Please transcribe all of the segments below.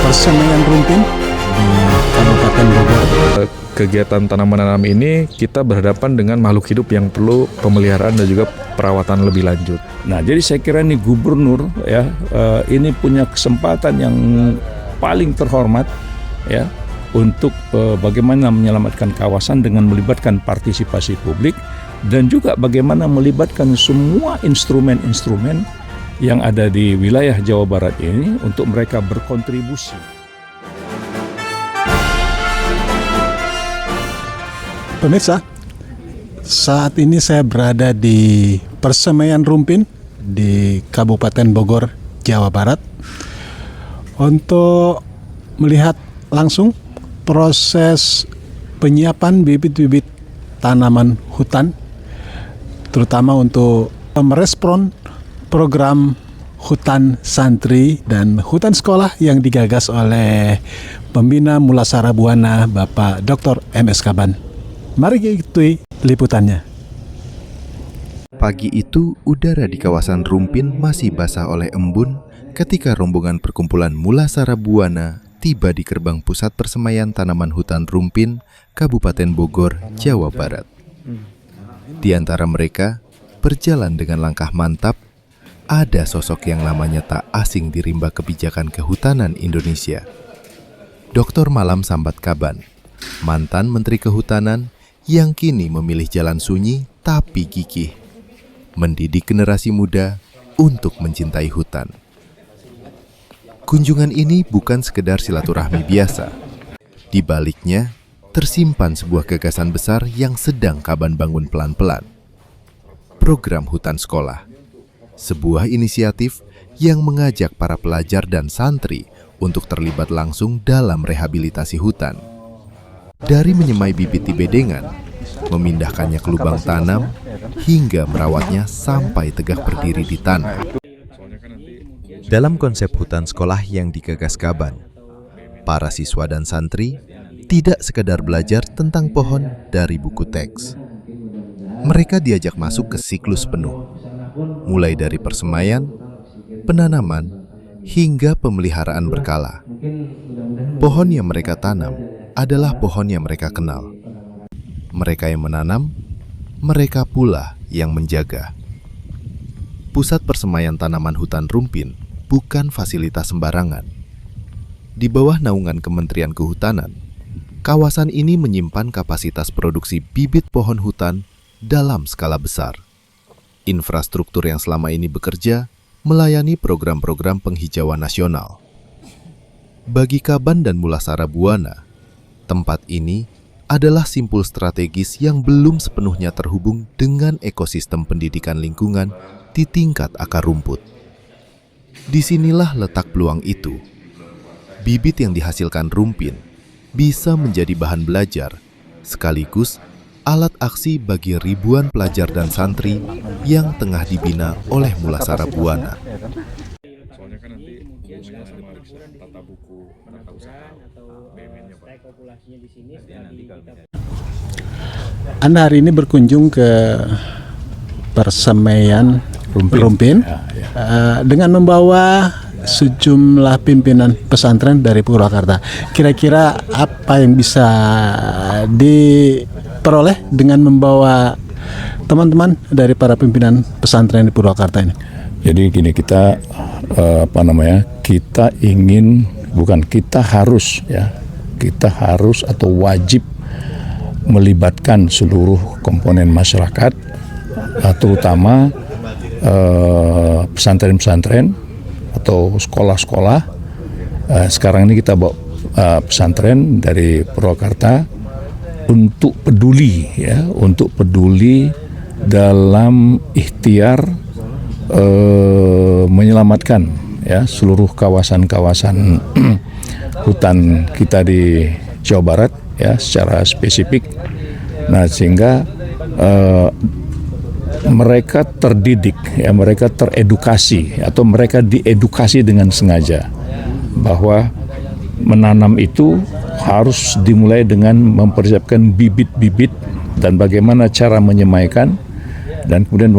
persemaian rumpin di Kabupaten Bogor. Kegiatan tanam-menanam ini kita berhadapan dengan makhluk hidup yang perlu pemeliharaan dan juga perawatan lebih lanjut. Nah, jadi saya kira ini gubernur ya ini punya kesempatan yang paling terhormat ya untuk bagaimana menyelamatkan kawasan dengan melibatkan partisipasi publik dan juga bagaimana melibatkan semua instrumen-instrumen yang ada di wilayah Jawa Barat ini untuk mereka berkontribusi. Pemirsa, saat ini saya berada di persemaian rumpin di Kabupaten Bogor, Jawa Barat untuk melihat langsung proses penyiapan bibit-bibit tanaman hutan, terutama untuk merespon program hutan santri dan hutan sekolah yang digagas oleh pembina Mulasara Buana Bapak Dr. M.S. Kaban. Mari ikuti liputannya. Pagi itu, udara di kawasan Rumpin masih basah oleh embun ketika rombongan perkumpulan Mulasara Buana tiba di gerbang pusat persemaian tanaman hutan Rumpin, Kabupaten Bogor, Jawa Barat. Di antara mereka, berjalan dengan langkah mantap, ada sosok yang namanya tak asing di rimba kebijakan kehutanan Indonesia. Dr. Malam Sambat Kaban, mantan Menteri Kehutanan yang kini memilih jalan sunyi tapi gigih, mendidik generasi muda untuk mencintai hutan. Kunjungan ini bukan sekedar silaturahmi biasa. Di baliknya, tersimpan sebuah gagasan besar yang sedang Kaban bangun pelan-pelan. Program Hutan Sekolah, sebuah inisiatif yang mengajak para pelajar dan santri untuk terlibat langsung dalam rehabilitasi hutan. Dari menyemai bibit di bedengan, memindahkannya ke lubang tanam, hingga merawatnya sampai tegak berdiri di tanah. Dalam konsep hutan sekolah yang digagas Kaban, para siswa dan santri tidak sekadar belajar tentang pohon dari buku teks. Mereka diajak masuk ke siklus penuh, mulai dari persemaian, penanaman, hingga pemeliharaan berkala. Pohon yang mereka tanam adalah pohon yang mereka kenal. Mereka yang menanam, mereka pula yang menjaga. Pusat Persemaian Tanaman Hutan Rumpin bukan fasilitas sembarangan. Di bawah naungan Kementerian Kehutanan, kawasan ini menyimpan kapasitas produksi bibit pohon hutan dalam skala besar. Infrastruktur yang selama ini bekerja melayani program-program penghijauan nasional. Bagi Kaban dan Mulasara Buana, tempat ini adalah simpul strategis yang belum sepenuhnya terhubung dengan ekosistem pendidikan lingkungan di tingkat akar rumput. Disinilah letak peluang itu. Bibit yang dihasilkan Rumpin bisa menjadi bahan belajar, sekaligus alat aksi bagi ribuan pelajar dan santri yang tengah dibina oleh Mulasara Buana. Anda hari ini berkunjung ke persemaian Rumpin dengan membawa sejumlah pimpinan pesantren dari Purwakarta. Kira-kira apa yang bisa diperoleh dengan membawa teman-teman dari para pimpinan pesantren di Purwakarta ini? Jadi gini, kita kita ingin, bukan kita harus ya, kita harus atau wajib melibatkan seluruh komponen masyarakat, terutama pesantren-pesantren atau sekolah-sekolah. Sekarang ini kita bawa pesantren dari Purwakarta untuk peduli ya, untuk peduli dalam ikhtiar menyelamatkan ya seluruh kawasan-kawasan hutan kita di Jawa Barat ya secara spesifik. Nah, sehingga mereka terdidik ya, mereka teredukasi atau mereka diedukasi dengan sengaja bahwa menanam itu harus dimulai dengan mempersiapkan bibit-bibit dan bagaimana cara menyemaikan, dan kemudian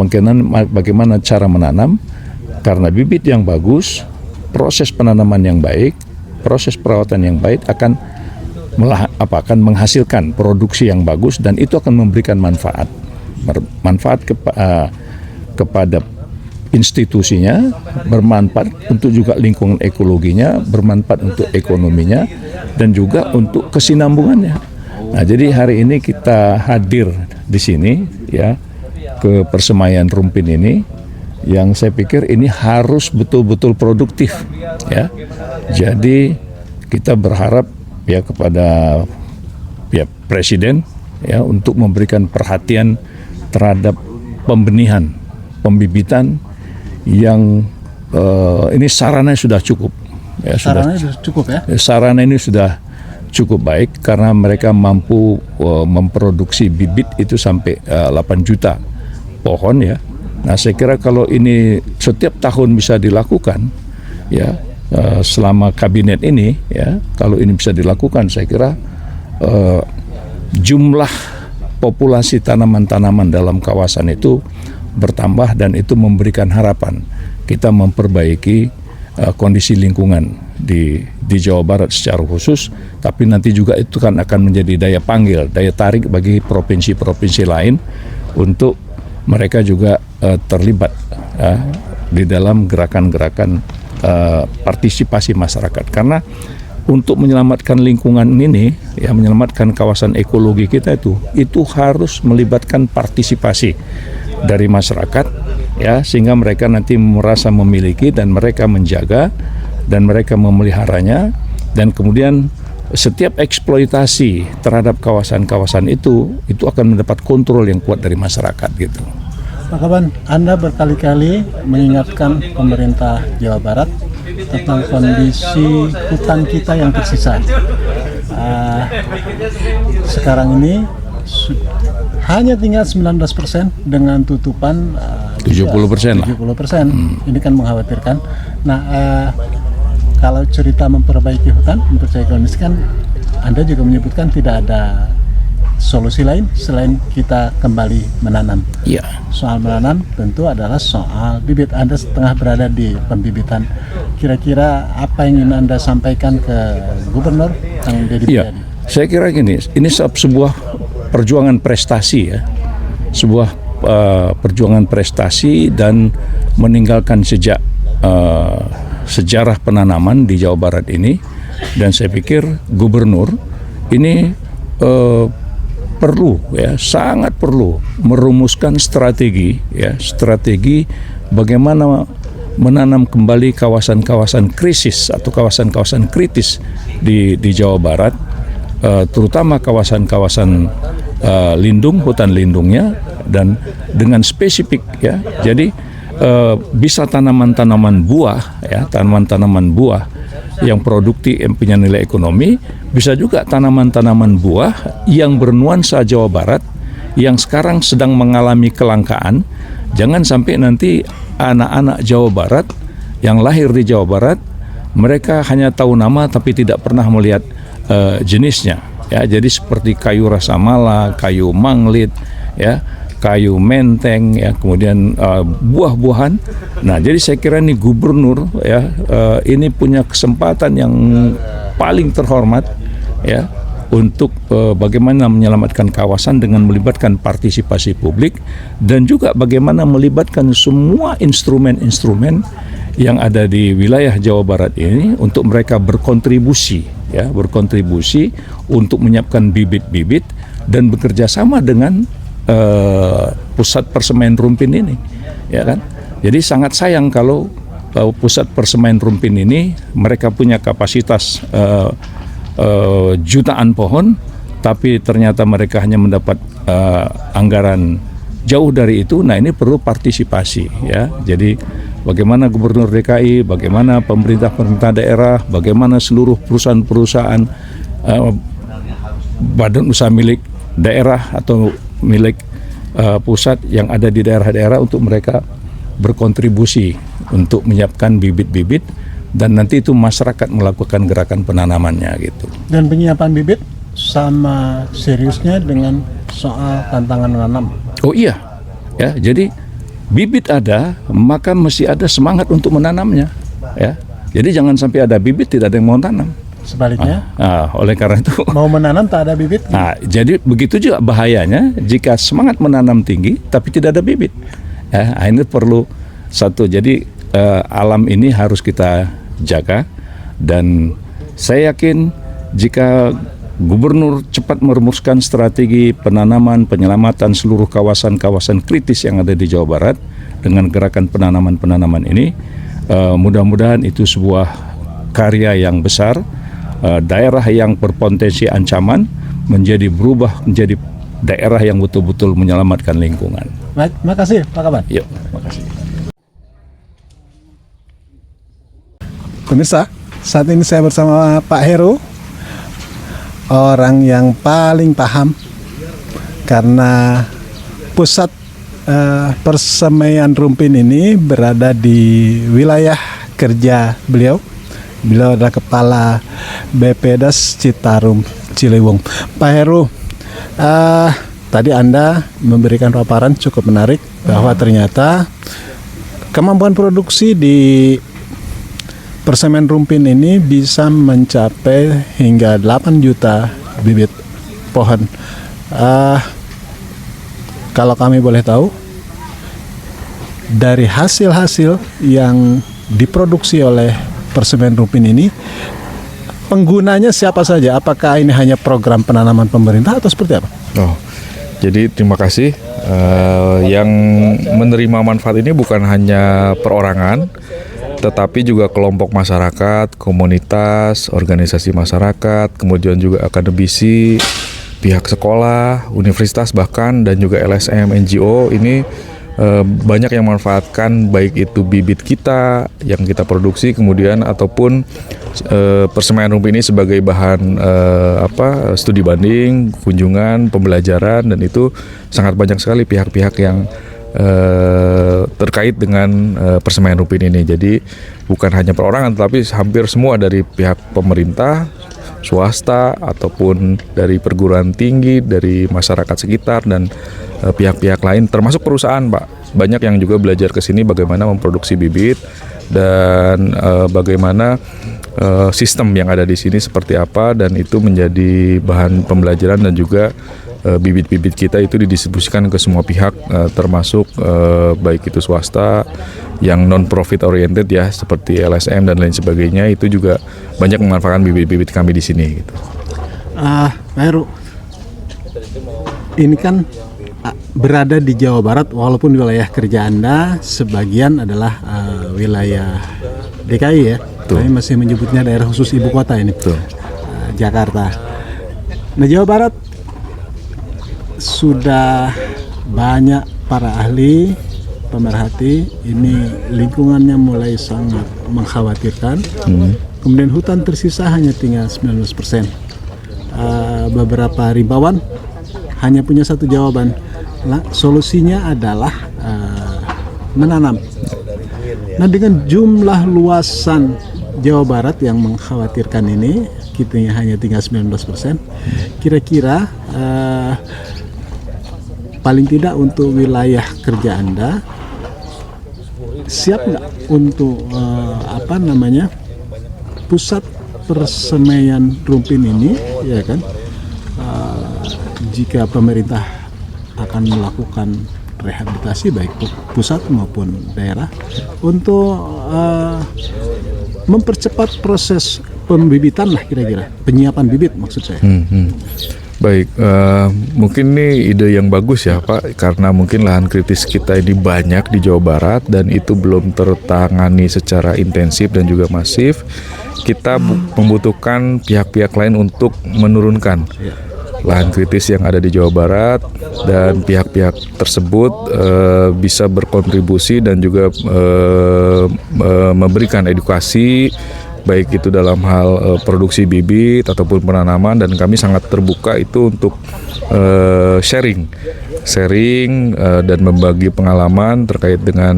bagaimana cara menanam. Karena bibit yang bagus, proses penanaman yang baik, proses perawatan yang baik akan menghasilkan produksi yang bagus, dan itu akan memberikan manfaat kepada institusinya, bermanfaat untuk juga lingkungan ekologinya, bermanfaat untuk ekonominya, dan juga untuk kesinambungannya. Nah, jadi hari ini kita hadir di sini ya ke Persemaian Rumpin ini, yang saya pikir ini harus betul-betul produktif ya. Jadi kita berharap ya kepada ya Presiden ya untuk memberikan perhatian terhadap pembenihan, pembibitan yang ini sarana sudah cukup ya, Sarannya sudah cukup ya. sarana ini sudah cukup baik karena mereka mampu memproduksi bibit itu sampai 8 juta pohon ya. Nah, saya kira kalau ini setiap tahun bisa dilakukan ya selama kabinet ini ya, kalau ini bisa dilakukan, saya kira jumlah populasi tanaman-tanaman dalam kawasan itu bertambah, dan itu memberikan harapan kita memperbaiki kondisi lingkungan di Jawa Barat secara khusus, tapi nanti juga itu kan akan menjadi daya panggil, daya tarik bagi provinsi-provinsi lain untuk mereka juga terlibat di dalam gerakan-gerakan partisipasi masyarakat. Karena untuk menyelamatkan lingkungan ini, ya menyelamatkan kawasan ekologi kita itu harus melibatkan partisipasi dari masyarakat, ya sehingga mereka nanti merasa memiliki dan mereka menjaga dan mereka memeliharanya, dan kemudian setiap eksploitasi terhadap kawasan-kawasan itu akan mendapat kontrol yang kuat dari masyarakat gitu. Pak Kaban, Anda berkali-kali mengingatkan pemerintah Jawa Barat tentang kondisi hutan kita yang tersisa. Sekarang ini hanya tinggal 19% dengan tutupan 70% lah. 70%. Ini kan mengkhawatirkan. Nah, kalau cerita memperbaiki hutan, memperbaiki kondisi kan Anda juga menyebutkan tidak ada solusi lain selain kita kembali menanam. Iya. Soal menanam tentu adalah soal bibit. Anda setengah berada di pembibitan. Kira-kira apa yang ingin Anda sampaikan ke Gubernur Kang Deddy Iya, Mulyadi? saya kira gini, ini sebuah perjuangan prestasi ya, sebuah perjuangan prestasi dan meninggalkan sejak sejarah penanaman di Jawa Barat ini, dan saya pikir Gubernur ini perlu ya, sangat perlu merumuskan strategi ya, strategi bagaimana menanam kembali kawasan-kawasan krisis atau kawasan-kawasan kritis di Jawa Barat, terutama kawasan-kawasan lindung, hutan lindungnya, dan dengan spesifik ya. Jadi bisa tanaman-tanaman buah ya, tanaman-tanaman buah yang produktif, yang punya nilai ekonomi, bisa juga tanaman-tanaman buah yang bernuansa Jawa Barat yang sekarang sedang mengalami kelangkaan. Jangan sampai nanti anak-anak Jawa Barat yang lahir di Jawa Barat, mereka hanya tahu nama tapi tidak pernah melihat jenisnya ya. Jadi seperti kayu rasamala, kayu manglit ya, kayu menteng ya, kemudian buah-buahan. Nah, jadi saya kira ini Gubernur ya ini punya kesempatan yang paling terhormat ya untuk bagaimana menyelamatkan kawasan dengan melibatkan partisipasi publik, dan juga bagaimana melibatkan semua instrumen-instrumen yang ada di wilayah Jawa Barat ini untuk mereka berkontribusi ya, berkontribusi untuk menyiapkan bibit-bibit dan bekerja sama dengan pusat persemaian Rumpin ini ya kan. Jadi sangat sayang kalau pusat persemaian Rumpin ini mereka punya kapasitas jutaan pohon, tapi ternyata mereka hanya mendapat anggaran jauh dari itu. Nah, ini perlu partisipasi ya. Jadi bagaimana Gubernur DKI, bagaimana pemerintah daerah, bagaimana seluruh perusahaan-perusahaan badan usaha milik daerah atau milik pusat yang ada di daerah-daerah untuk mereka berkontribusi untuk menyiapkan bibit-bibit, dan nanti itu masyarakat melakukan gerakan penanamannya gitu. Dan penyiapan bibit sama seriusnya dengan soal tantangan menanam. Oh iya, ya. Jadi bibit ada, maka mesti ada semangat untuk menanamnya, ya. Jadi jangan sampai ada bibit tidak ada yang mau tanam. Sebaliknya, Oleh karena itu, mau menanam tak ada bibit. nah, jadi begitu juga bahayanya jika semangat menanam tinggi tapi tidak ada bibit. Ini perlu satu. Jadi alam ini harus kita jaga, dan saya yakin jika Gubernur cepat merumuskan strategi penanaman penyelamatan seluruh kawasan-kawasan kritis yang ada di Jawa Barat dengan gerakan penanaman ini, mudah-mudahan itu sebuah karya yang besar. Daerah yang berpotensi ancaman berubah menjadi daerah yang betul-betul menyelamatkan lingkungan. Baik, makasih Pak Kaban. Yuk, makasih. Pemirsa, saat ini saya bersama Pak Heru, orang yang paling paham karena pusat persemaian rumpin ini berada di wilayah kerja beliau. Beliau adalah Kepala BPDAS Citarum Ciliwung. Pak Heru, tadi Anda memberikan paparan cukup menarik bahwa ternyata kemampuan produksi di persemaian rumpin ini bisa mencapai hingga 8 juta bibit pohon. Kalau kami boleh tahu, dari hasil-hasil yang diproduksi oleh persemaian rumpin ini, penggunanya siapa saja? Apakah ini hanya program penanaman pemerintah atau seperti apa? Jadi terima kasih. Yang menerima manfaat ini bukan hanya perorangan, tetapi juga kelompok masyarakat, komunitas, organisasi masyarakat, kemudian juga akademisi, pihak sekolah, universitas bahkan, dan juga LSM, NGO ini banyak yang memanfaatkan, baik itu bibit kita yang kita produksi kemudian ataupun persemaian rumpin ini sebagai bahan studi banding, kunjungan, pembelajaran, dan itu sangat banyak sekali pihak-pihak yang terkait dengan persemaian rumpin ini. Jadi bukan hanya perorangan tetapi hampir semua dari pihak pemerintah, swasta ataupun dari perguruan tinggi, dari masyarakat sekitar dan pihak-pihak lain termasuk perusahaan, Pak. Banyak yang juga belajar ke sini bagaimana memproduksi bibit dan bagaimana sistem yang ada di sini seperti apa, dan itu menjadi bahan pembelajaran, dan juga bibit-bibit kita itu didistribusikan ke semua pihak, termasuk baik itu swasta yang non-profit oriented ya seperti LSM dan lain sebagainya, itu juga banyak memanfaatkan bibit-bibit kami di sini gitu. Pak Heru, ini kan berada di Jawa Barat, walaupun wilayah kerja Anda sebagian adalah wilayah DKI ya. Kami masih menyebutnya daerah khusus ibu kota ini, Jakarta. Nah, Jawa Barat sudah banyak para ahli pemerhati, ini lingkungannya mulai sangat mengkhawatirkan. Kemudian hutan tersisa hanya tinggal 19%. Beberapa ribawan hanya punya satu jawaban. Nah, solusinya adalah menanam. Nah, dengan jumlah luasan Jawa Barat yang mengkhawatirkan ini, kita hanya tinggal 19%. Kira-kira paling tidak untuk wilayah kerja Anda siap nggak untuk pusat persemaian rumpin ini, ya kan? Jika pemerintah akan melakukan rehabilitasi baik pusat maupun daerah untuk mempercepat proses pembibitan lah, kira-kira penyiapan bibit maksud saya. Baik, mungkin ini ide yang bagus ya Pak, karena mungkin lahan kritis kita ini banyak di Jawa Barat dan itu belum tertangani secara intensif dan juga masif. Kita membutuhkan pihak-pihak lain untuk menurunkan lahan kritis yang ada di Jawa Barat, dan pihak-pihak tersebut bisa berkontribusi dan juga memberikan edukasi, baik itu dalam hal produksi bibit ataupun penanaman, dan kami sangat terbuka itu untuk sharing dan membagi pengalaman terkait dengan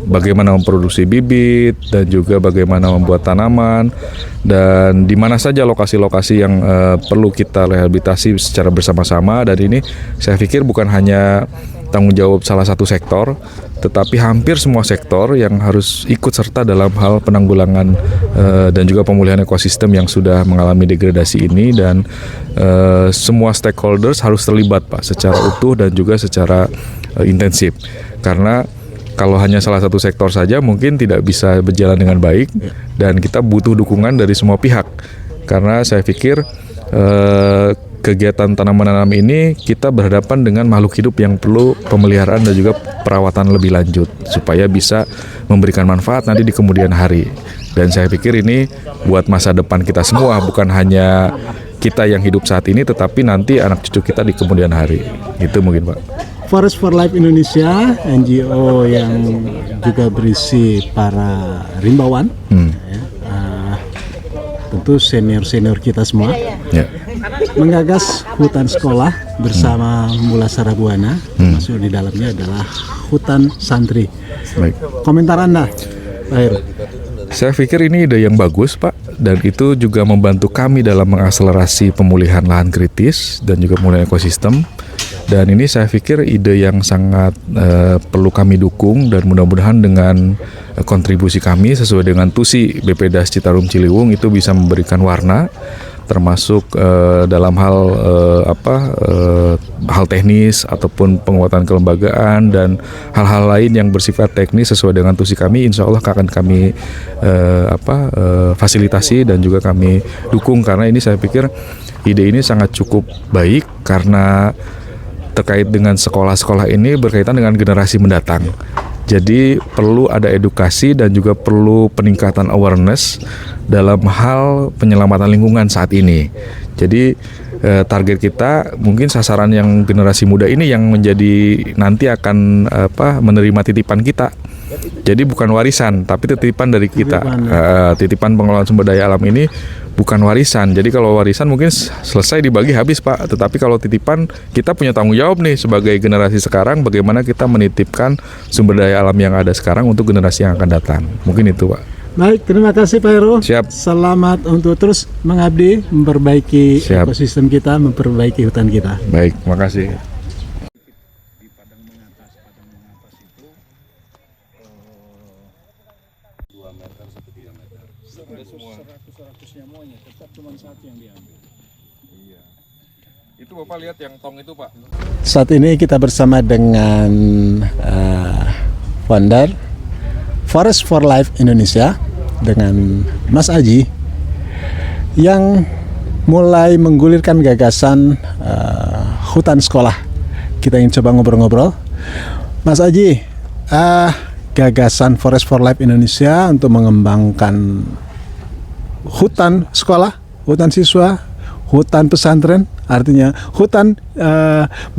bagaimana memproduksi bibit dan juga bagaimana membuat tanaman, dan di mana saja lokasi-lokasi yang perlu kita rehabilitasi secara bersama-sama. Dan ini saya pikir bukan hanya tanggung jawab salah satu sektor, tetapi hampir semua sektor yang harus ikut serta dalam hal penanggulangan dan juga pemulihan ekosistem yang sudah mengalami degradasi ini, dan semua stakeholders harus terlibat Pak secara utuh dan juga secara intensif, karena kalau hanya salah satu sektor saja mungkin tidak bisa berjalan dengan baik, dan kita butuh dukungan dari semua pihak. Karena saya pikir kegiatan tanam menanam ini kita berhadapan dengan makhluk hidup yang perlu pemeliharaan dan juga perawatan lebih lanjut supaya bisa memberikan manfaat nanti di kemudian hari. Dan saya pikir ini buat masa depan kita semua, bukan hanya kita yang hidup saat ini, tetapi nanti anak cucu kita di kemudian hari. Itu mungkin Pak. Forest for Life Indonesia, NGO yang juga berisi para rimbawan, tentu senior-senior kita semua, menggagas hutan sekolah bersama Mula Sarabuana, termasuk di dalamnya adalah hutan santri. Baik. Komentar Anda, Pak Heru? Saya pikir ini ide yang bagus Pak, dan itu juga membantu kami dalam mengakselerasi pemulihan lahan kritis dan juga pemulihan ekosistem. Dan ini saya pikir ide yang sangat perlu kami dukung, dan mudah-mudahan dengan kontribusi kami sesuai dengan tusi BPDAS Citarum Ciliwung itu bisa memberikan warna, termasuk dalam hal hal teknis ataupun penguatan kelembagaan dan hal-hal lain yang bersifat teknis sesuai dengan tusi kami. Insya Allah akan kami fasilitasi dan juga kami dukung, karena ini saya pikir ide ini sangat cukup baik karena terkait dengan sekolah-sekolah ini berkaitan dengan generasi mendatang. Jadi perlu ada edukasi dan juga perlu peningkatan awareness dalam hal penyelamatan lingkungan saat ini. Jadi target kita mungkin sasaran yang generasi muda ini yang menjadi nanti akan menerima titipan kita. Jadi bukan warisan, tapi titipan dari kita. Titipan pengelolaan sumber daya alam ini bukan warisan. Jadi kalau warisan mungkin selesai dibagi habis Pak. Tetapi kalau titipan, kita punya tanggung jawab nih sebagai generasi sekarang, bagaimana kita menitipkan sumber daya alam yang ada sekarang untuk generasi yang akan datang. Mungkin itu Pak. Baik, terima kasih Pak Heru. Siap. Selamat untuk terus mengabdi, memperbaiki ekosistem kita, memperbaiki hutan kita. Baik, terima kasih. Itu Bapak lihat yang tong itu Pak. Saat ini kita bersama dengan founder Forest for Life Indonesia dengan Mas Aji yang mulai menggulirkan gagasan hutan sekolah. Kita ingin coba ngobrol-ngobrol. Mas Aji, gagasan Forest for Life Indonesia untuk mengembangkan hutan sekolah, hutan siswa, hutan pesantren, artinya hutan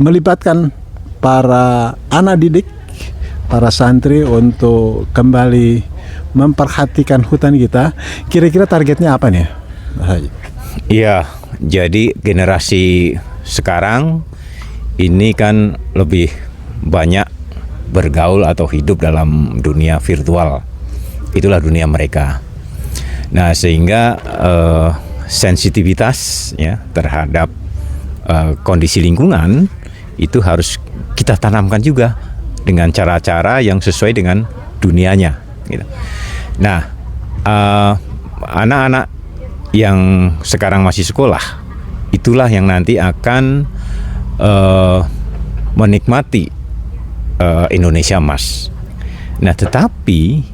melibatkan para anak didik, para santri untuk kembali memperhatikan hutan kita. Kira-kira targetnya apa nih, Mas Haji? Iya, jadi generasi sekarang ini kan lebih banyak bergaul atau hidup dalam dunia virtual. Itulah dunia mereka. Nah, sehingga sensitivitas ya terhadap kondisi lingkungan itu harus kita tanamkan juga dengan cara-cara yang sesuai dengan dunianya gitu. Nah, anak-anak yang sekarang masih sekolah itulah yang nanti akan menikmati Indonesia Emas. Nah, tetapi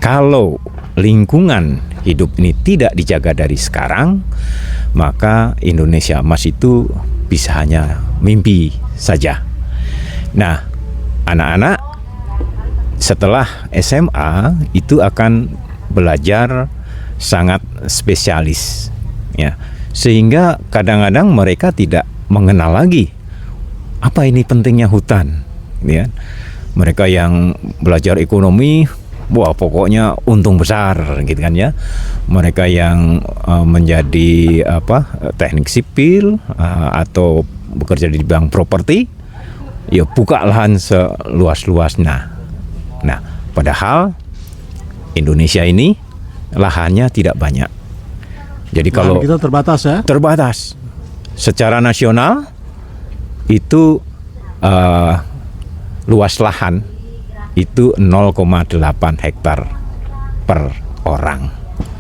kalau lingkungan hidup ini tidak dijaga dari sekarang, maka Indonesia Emas itu bisa hanya mimpi saja. Nah, anak-anak setelah SMA itu akan belajar sangat spesialis, ya, sehingga kadang-kadang mereka tidak mengenal lagi apa ini pentingnya hutan, ya. Mereka yang belajar ekonomi, wah pokoknya untung besar gitu kan ya. Mereka yang menjadi teknik sipil atau bekerja di bidang properti, ya buka lahan seluas-luasnya. Nah, padahal Indonesia ini lahannya tidak banyak. Jadi kalau kita terbatas ya. Terbatas. Secara nasional itu luas lahan itu 0,8 hektar per orang.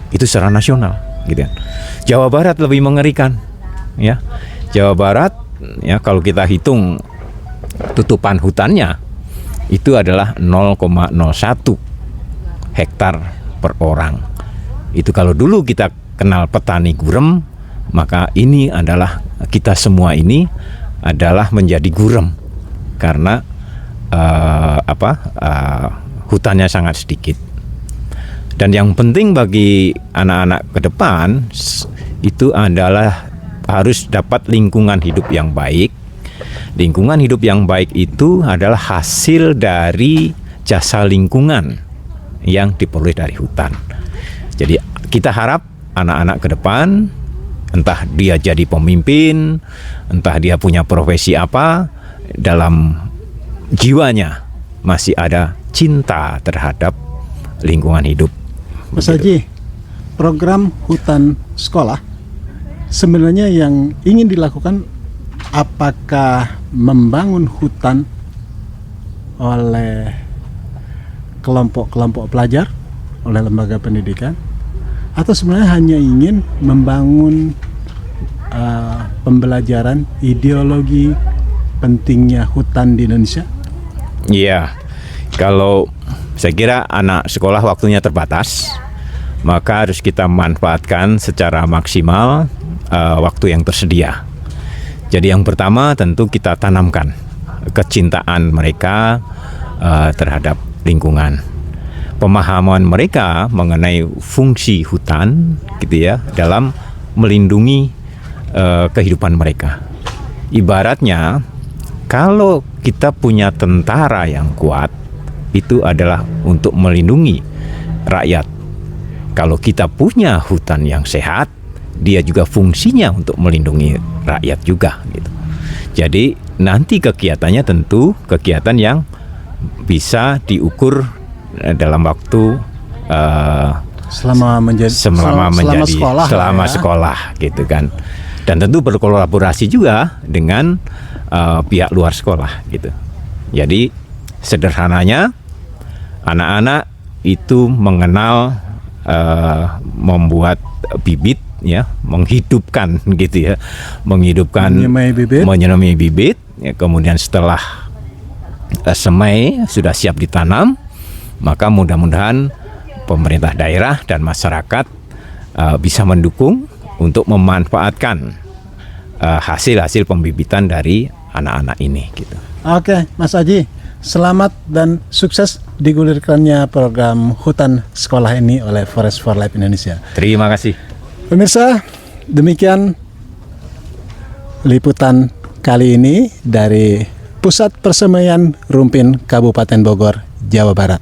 Itu secara nasional, gitu kan. Jawa Barat lebih mengerikan, ya. Jawa Barat, ya, kalau kita hitung tutupan hutannya itu adalah 0,01 hektar per orang. Itu kalau dulu kita kenal petani gurem, maka ini adalah kita semua ini adalah menjadi gurem karena hutannya sangat sedikit. Dan yang penting bagi anak-anak ke depan itu adalah harus dapat lingkungan hidup yang baik. Lingkungan hidup yang baik itu adalah hasil dari jasa lingkungan yang diperoleh dari hutan. Jadi kita harap anak-anak ke depan, entah dia jadi pemimpin, entah dia punya profesi apa, dalam jiwanya masih ada cinta terhadap lingkungan hidup. Mas Haji, program hutan sekolah sebenarnya yang ingin dilakukan apakah membangun hutan oleh kelompok-kelompok pelajar, oleh lembaga pendidikan, atau sebenarnya hanya ingin membangun pembelajaran ideologi pentingnya hutan di Indonesia? Iya, kalau saya kira anak sekolah waktunya terbatas, maka harus kita manfaatkan secara maksimal waktu yang tersedia. Jadi yang pertama tentu kita tanamkan kecintaan mereka terhadap lingkungan, pemahaman mereka mengenai fungsi hutan, gitu ya, dalam melindungi kehidupan mereka. Ibaratnya kalau kita punya tentara yang kuat, itu adalah untuk melindungi rakyat. Kalau kita punya hutan yang sehat, dia juga fungsinya untuk melindungi rakyat juga, gitu. Jadi nanti kegiatannya tentu kegiatan yang bisa diukur dalam waktu selama sekolah, gitu kan. Dan tentu berkolaborasi juga dengan pihak luar sekolah, gitu. Jadi sederhananya anak-anak itu mengenal membuat bibit, ya, menghidupkan, gitu ya, menyemai bibit, ya, kemudian setelah semai sudah siap ditanam, maka mudah-mudahan pemerintah daerah dan masyarakat bisa mendukung untuk memanfaatkan hasil-hasil pembibitan dari anak-anak ini, gitu. Oke, Mas Haji, selamat dan sukses digulirkannya program hutan sekolah ini oleh Forest for Life Indonesia. Terima kasih. Pemirsa, demikian liputan kali ini dari Pusat Persemaian Rumpin Kabupaten Bogor, Jawa Barat.